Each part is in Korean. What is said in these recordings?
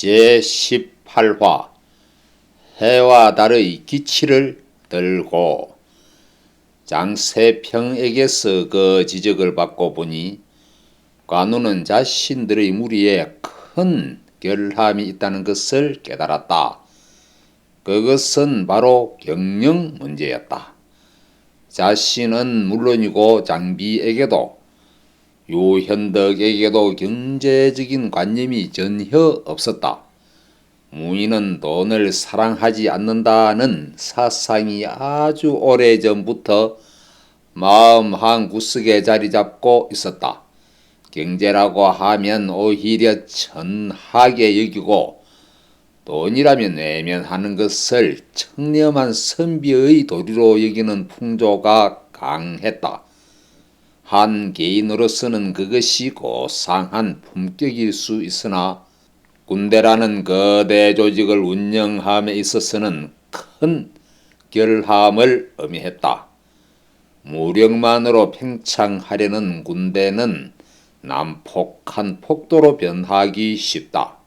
제18화 해와 달의 기치를 들고 장세평에게서 그 지적을 받고 보니 관우는 자신들의 무리에 큰 결함이 있다는 것을 깨달았다. 그것은 바로 경영 문제였다. 자신은 물론이고 장비에게도 유현덕에게도 경제적인 관념이 전혀 없었다. 무인은 돈을 사랑하지 않는다는 사상이 아주 오래전부터 마음 한구석에 자리 잡고 있었다. 경제라고 하면 오히려 천하게 여기고 돈이라면 외면하는 것을 청렴한 선비의 도리로 여기는 풍조가 강했다. 한 개인으로서는 그것이 고상한 품격일 수 있으나 군대라는 거대 조직을 운영함에 있어서는 큰 결함을 의미했다. 무력만으로 팽창하려는 군대는 난폭한 폭도로 변하기 쉽다.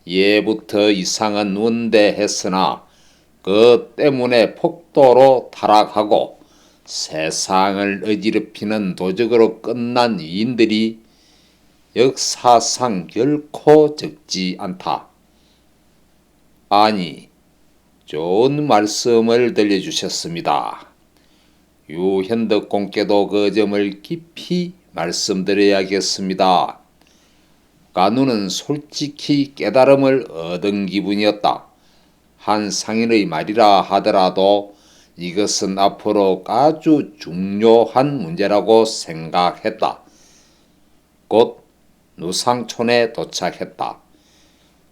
예부터 이상은 원대했으나 그 때문에 폭도로 타락하고 세상을 어지럽히는 도적으로 끝난 위인들이 역사상 결코 적지 않다. 아니, 좋은 말씀을 들려주셨습니다. 유현덕 공께도 그 점을 깊이 말씀드려야겠습니다. 관우는 솔직히 깨달음을 얻은 기분이었다. 한 상인의 말이라 하더라도 이것은 앞으로 아주 중요한 문제라고 생각했다. 곧 누상촌에 도착했다.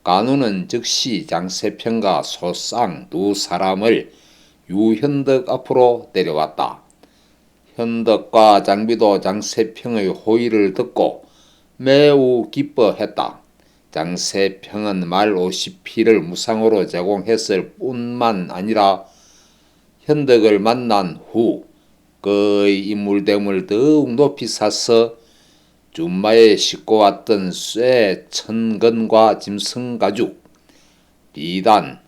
관우는 즉시 장세평과 소상 두 사람을 유현덕 앞으로 데려왔다. 현덕과 장비도 장세평의 호의를 듣고 매우 기뻐했다. 장세평은 말 50피를 무상으로 제공했을 뿐만 아니라 현덕을 만난 후 그의 인물됨을 더욱 높이 사서 준마에 싣고 왔던 쇠, 천건과 짐승가죽, 비단,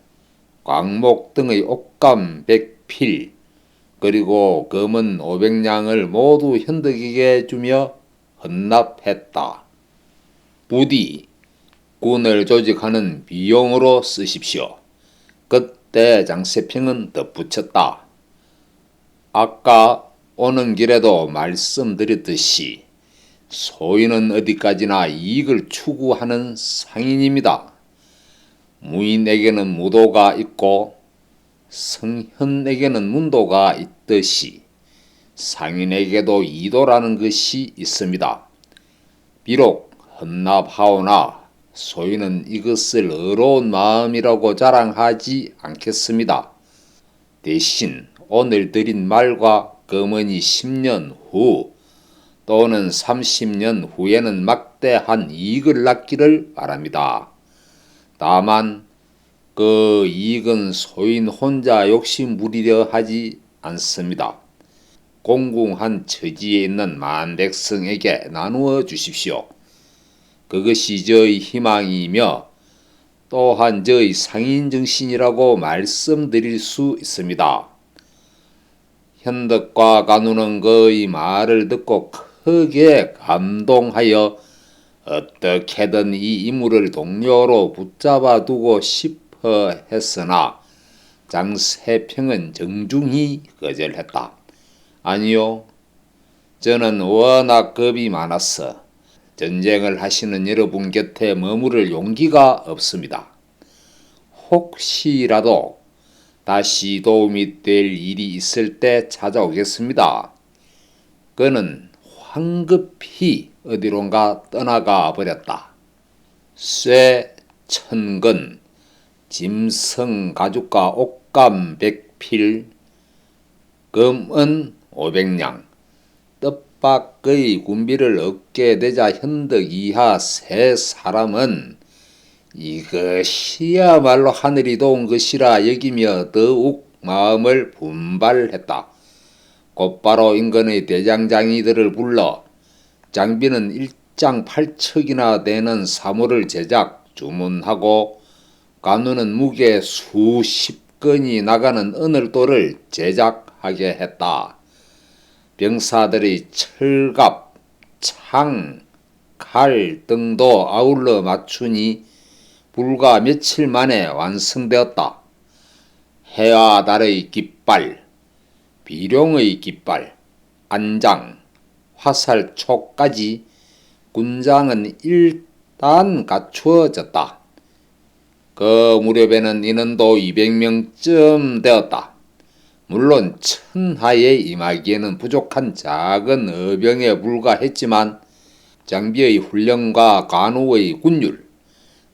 광목 등의 옷감 100필 그리고 금은 500냥을 모두 현덕에게 주며 헌납했다. 부디 군을 조직하는 비용으로 쓰십시오. 그때 장세평은 덧붙였다. 아까 오는 길에도 말씀드렸듯이 소인은 어디까지나 이익을 추구하는 상인입니다. 무인에게는 무도가 있고 성현에게는 문도가 있듯이 상인에게도 이도라는 것이 있습니다. 비록 헌납하오나 소인은 이것을 의로운 마음이라고 자랑하지 않겠습니다. 대신 오늘 드린 말과 금은이 10년 후 또는 30년 후에는 막대한 이익을 낳기를 바랍니다. 다만 그 이익은 소인 혼자 욕심 부리려 하지 않습니다. 공궁한 처지에 있는 만백성에게 나누어 주십시오. 그것이 저의 희망이며 또한 저의 상인정신이라고 말씀드릴 수 있습니다. 현덕과 관우는 그의 말을 듣고 크게 감동하여 어떻게든 이 인물을 동료로 붙잡아 두고 싶어 했으나 장세평은 정중히 거절했다. 아니요, 저는 워낙 겁이 많아서 전쟁을 하시는 여러분 곁에 머무를 용기가 없습니다. 혹시라도 다시 도움이 될 일이 있을 때 찾아오겠습니다. 그는 황급히 어디론가 떠나가 버렸다. 쇠, 천건, 짐승 가죽과 옷감 100필, 금은 500냥, 뜻밖의 군비를 얻게 되자 현덕 이하 세 사람은 이것이야말로 하늘이 도운 것이라 여기며 더욱 마음을 분발했다. 곧바로 인근의 대장장이들을 불러 장비는 일장 8척이나 되는 사물을 제작, 주문하고 관우는 무게 수십 건이 나가는 은을돌을 제작하게 했다. 병사들의 철갑, 창, 칼 등도 아울러 맞추니 불과 며칠 만에 완성되었다. 해와 달의 깃발, 비룡의 깃발, 안장, 화살촉까지 군장은 일단 갖추어졌다. 그 무렵에는 인원도 200명쯤 되었다. 물론 천하에 임하기에는 부족한 작은 어병에 불과했지만 장비의 훈련과 관우의 군율,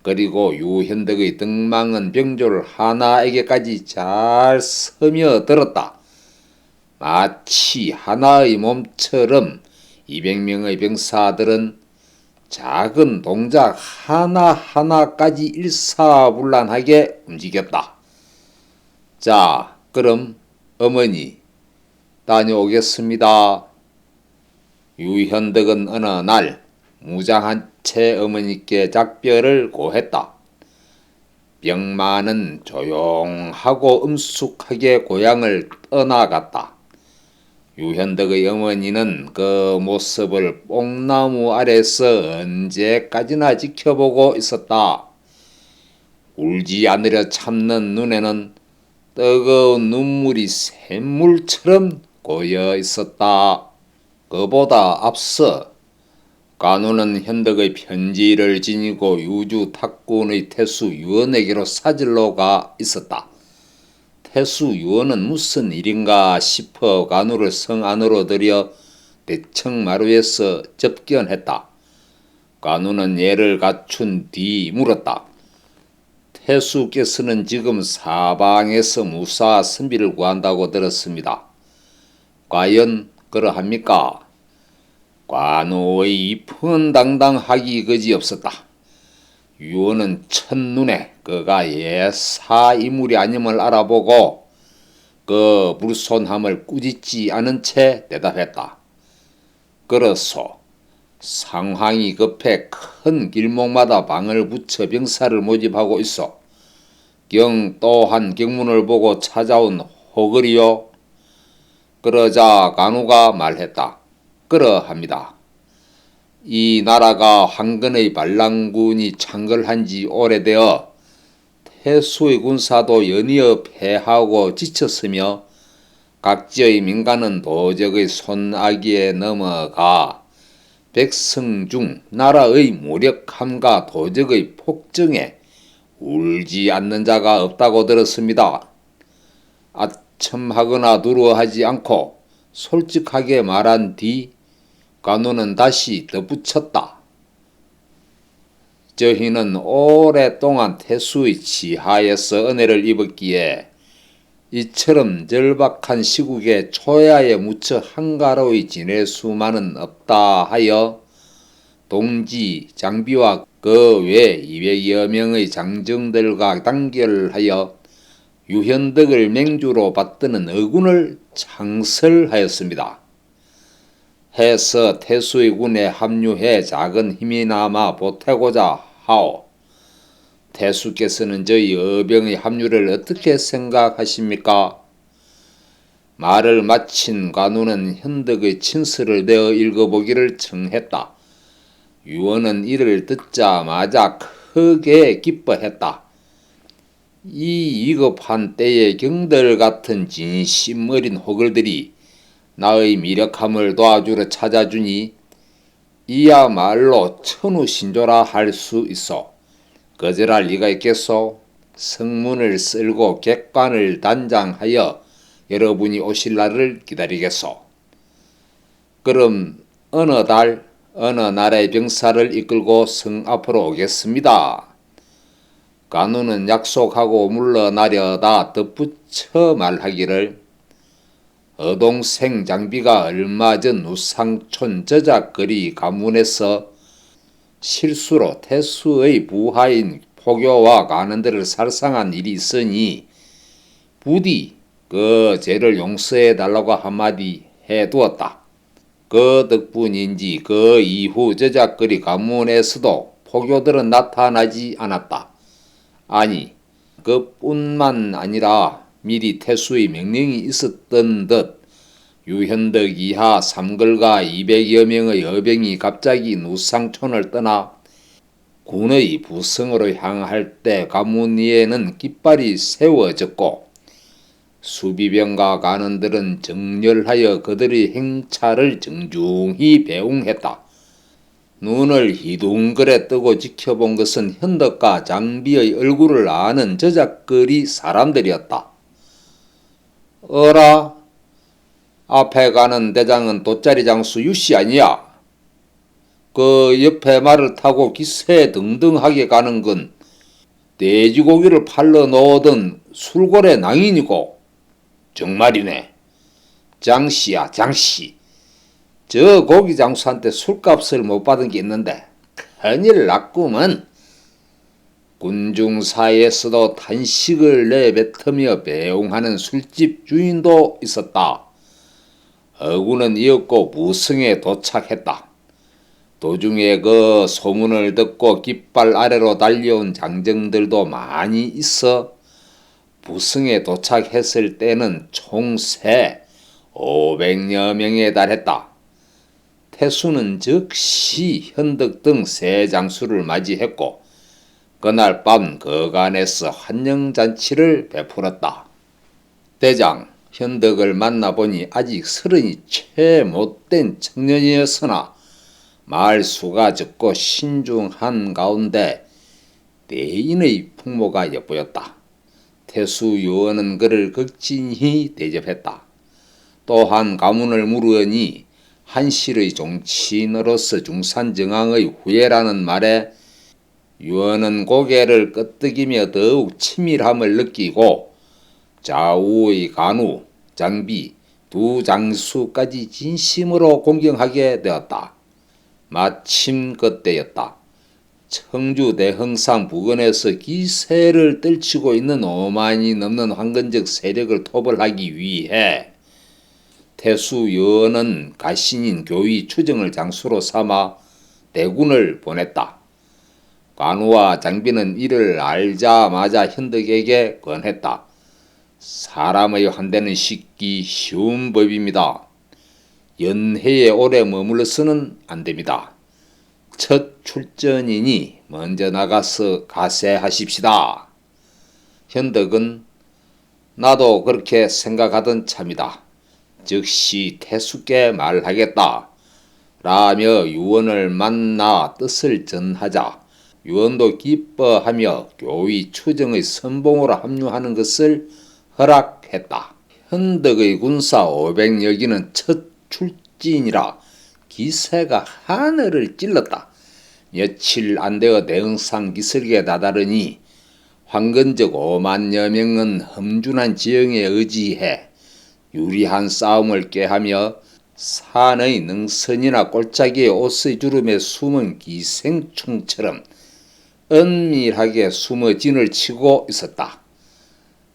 그리고 유현덕의 등망은 병졸 하나에게까지 잘 스며들었다. 마치 하나의 몸처럼 200명의 병사들은 작은 동작 하나하나까지 일사불란하게 움직였다. 자, 그럼 어머니 다녀오겠습니다. 유현덕은 어느 날 무장한 채 어머니께 작별을 고했다. 병마는 조용하고 엄숙하게 고향을 떠나갔다. 유현덕의 어머니는 그 모습을 뽕나무 아래서 언제까지나 지켜보고 있었다. 울지 않으려 참는 눈에는 뜨거운 눈물이 샘물처럼 고여 있었다. 그보다 앞서 관우는 현덕의 편지를 지니고 유주 탁군의 태수 유언에게로 사절로 가 있었다. 태수 유언은 무슨 일인가 싶어 관우를 성 안으로 들여 대청마루에서 접견했다. 관우는 예를 갖춘 뒤 물었다. 태수께서는 지금 사방에서 무사 선비를 구한다고 들었습니다. 과연 그러합니까? 관우의 펀당당하기 그지없었다. 유언은 첫눈에 그가 예사 인물이 아님을 알아보고 그 불손함을 꾸짖지 않은 채 대답했다. 그렇소. 상황이 급해 큰 길목마다 방을 붙여 병사를 모집하고 있어. 경 또한 경문을 보고 찾아온 호걸이요. 그러자 관우가 말했다. 그러합니다. 이 나라가 황건의 반란군이 창궐한 지 오래되어 태수의 군사도 연이어 패하고 지쳤으며 각지의 민간은 도적의 손아귀에 넘어가 백성 중 나라의 무력함과 도적의 폭정에 울지 않는 자가 없다고 들었습니다. 아첨하거나 두려워하지 않고 솔직하게 말한 뒤 관우는 다시 덧붙였다. 저희는 오랫동안 태수의 지하에서 은혜를 입었기에 이처럼 절박한 시국에 초야에 묻혀 한가로이 지낼 수만은 없다 하여 동지 장비와 그 외 200여 명의 장정들과 단결하여 유현덕을 맹주로 받드는 어군을 창설하였습니다. 해서 태수의 군에 합류해 작은 힘이나마 보태고자 하오. 태수께서는 저희 어병의 합류를 어떻게 생각하십니까? 말을 마친 관우는 현덕의 친서를 내어 읽어보기를 청했다. 유언은 이를 듣자마자 크게 기뻐했다. 이 위급한 때에 경들 같은 진심 어린 호걸들이 나의 미력함을 도와주러 찾아주니 이야말로 천우신조라 할 수 있어. 거절할 리가 있겠소? 성문을 쓸고 객관을 단장하여 여러분이 오실 날을 기다리겠소. 그럼 어느 달 어느 나라의 병사를 이끌고 성 앞으로 오겠습니다. 관우는 약속하고 물러나려다 덧붙여 말하기를 어동생 장비가 얼마 전 우상촌 저작거리 가문에서 실수로 태수의 부하인 포교와 관원들을 살상한 일이 있으니 부디 그 죄를 용서해달라고 한마디 해두었다. 그 덕분인지 그 이후 저작거리 가문에서도 포교들은 나타나지 않았다. 아니, 그뿐만 아니라 미리 태수의 명령이 있었던 듯 유현덕 이하 삼걸과 200여 명의 여병이 갑자기 누상촌을 떠나 군의 부성으로 향할 때 가문 위에는 깃발이 세워졌고 수비병과 간원들은 정렬하여 그들의 행차를 정중히 배웅했다. 눈을 희둥그레 뜨고 지켜본 것은 현덕과 장비의 얼굴을 아는 저작거리 사람들이었다. 어라? 앞에 가는 대장은 돗자리 장수 유씨 아니야? 그 옆에 말을 타고 기세 등등하게 가는 건 돼지고기를 팔러 놓던 술고래 낭인이고. 정말이네. 장씨야, 장씨. 저 고기 장수한테 술값을 못 받은 게 있는데 큰일 났구먼. 군중 사이에서도 탄식을 내뱉으며 배웅하는 술집 주인도 있었다. 어구는 이었고 부성에 도착했다. 도중에 그 소문을 듣고 깃발 아래로 달려온 장정들도 많이 있어 부성에 도착했을 때는 총 세 500여 명에 달했다. 태수는 즉시 현덕 등 세 장수를 맞이했고 그날 밤 거간에서 환영잔치를 베풀었다. 대장, 현덕을 만나보니 아직 30이 채 못된 청년이었으나 말수가 적고 신중한 가운데 대인의 풍모가 엿보였다. 태수 요원은 그를 극진히 대접했다. 또한 가문을 물으니 한실의 종친으로서 중산정왕의 후예라는 말에 유언은 고개를 끄덕이며 더욱 친밀함을 느끼고 좌우의 간우, 장비, 두 장수까지 진심으로 공경하게 되었다. 마침 그때였다. 청주 대흥상 부근에서 기세를 떨치고 있는 5만이 넘는 황건적 세력을 토벌하기 위해 태수 여원은 가신인 교위 추정을 장수로 삼아 대군을 보냈다. 관우와 장비는 이를 알자마자 현덕에게 권했다. 사람의 환대는 쉽기 쉬운 법입니다. 연해에 오래 머물러서는 안됩니다. 첫 출전이니 먼저 나가서 가세하십시다. 현덕은 나도 그렇게 생각하던 참이다. 즉시 태수께 말하겠다. 라며 유언을 만나 뜻을 전하자 유언도 기뻐하며 교위 추정의 선봉으로 합류하는 것을 허락했다. 현덕의 군사 500여기는 첫 출진이라 기세가 하늘을 찔렀다. 며칠 안되어 대흥상 기슭에 다다르니 황건적 5만여 명은 험준한 지형에 의지해 유리한 싸움을 꾀하며 산의 능선이나 골짜기의 옷의 주름에 숨은 기생충처럼 은밀하게 숨어 진을 치고 있었다.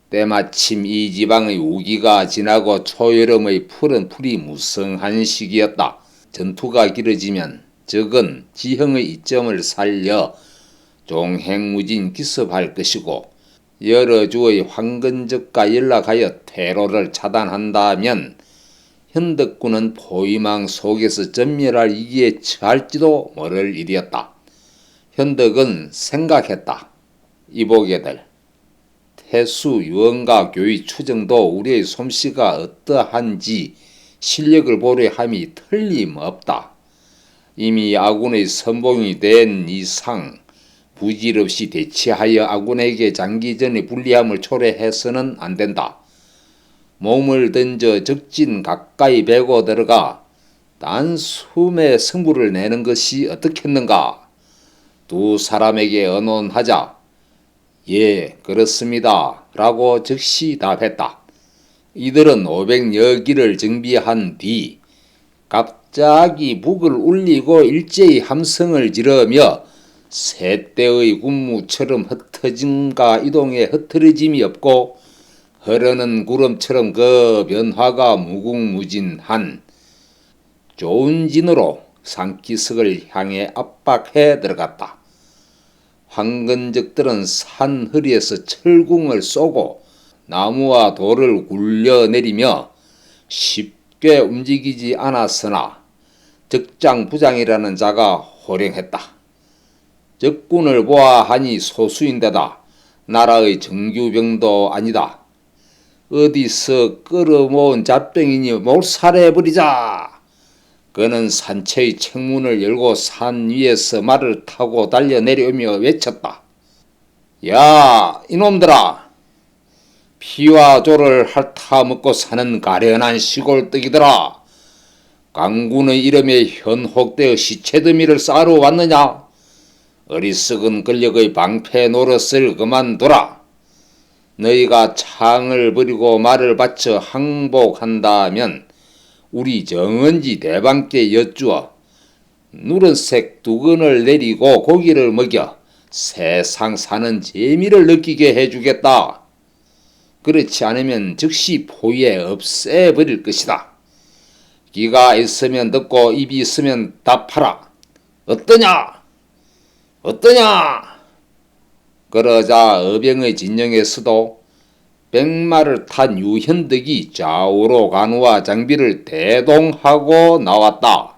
때마침 이 지방의 우기가 지나고 초여름의 푸른 풀이 무성한 시기였다. 전투가 길어지면 적은 지형의 이점을 살려 종횡무진 기습할 것이고 여러 주의 황건적과 연락하여 퇴로를 차단한다면 현덕군은 포위망 속에서 전멸할 위기에 처할지도 모를 일이었다. 현덕은 생각했다. 이보게들, 태수, 유언과 교위 추정도 우리의 솜씨가 어떠한지 실력을 보려 함이 틀림없다. 이미 아군의 선봉이 된 이상 부질없이 대치하여 아군에게 장기전의 불리함을 초래해서는 안된다. 몸을 던져 적진 가까이 베고 들어가 단숨에 승부를 내는 것이 어떻겠는가? 두 사람에게 언론하자. 예, 그렇습니다. 라고 즉시 답했다. 이들은 500여기를 정비한 뒤 갑자기 북을 울리고 일제히 함성을 지르며 새떼의 군무처럼 흩어짐과 이동에 흐트러짐이 없고 흐르는 구름처럼 그 변화가 무궁무진한 좋은 진으로 상기석을 향해 압박해 들어갔다. 황건적들은 산 허리에서 철궁을 쏘고 나무와 돌을 굴려내리며 쉽게 움직이지 않았으나 적장부장이라는 자가 호령했다. 적군을 보아하니 소수인데다 나라의 정규병도 아니다. 어디서 끌어모은 잡병이니 몰살해버리자. 그는 산채의 책문을 열고 산 위에서 말을 타고 달려 내려오며 외쳤다. 야, 이놈들아! 피와 조를 핥아 먹고 사는 가련한 시골뜨기들아! 강군의 이름에 현혹되어 시체더미를 쌓으러 왔느냐? 어리석은 권력의 방패 노릇을 그만둬라. 너희가 창을 버리고 말을 바쳐 항복한다면 우리 정은지 대방께 여쭈어 누런색 두건을 내리고 고기를 먹여 세상 사는 재미를 느끼게 해주겠다. 그렇지 않으면 즉시 포위에 없애버릴 것이다. 귀가 있으면 듣고 입이 있으면 답하라. 어떠냐? 어떠냐? 그러자 어병의 진영에서도 백마를 탄 유현덕이 좌우로 간우와 장비를 대동하고 나왔다.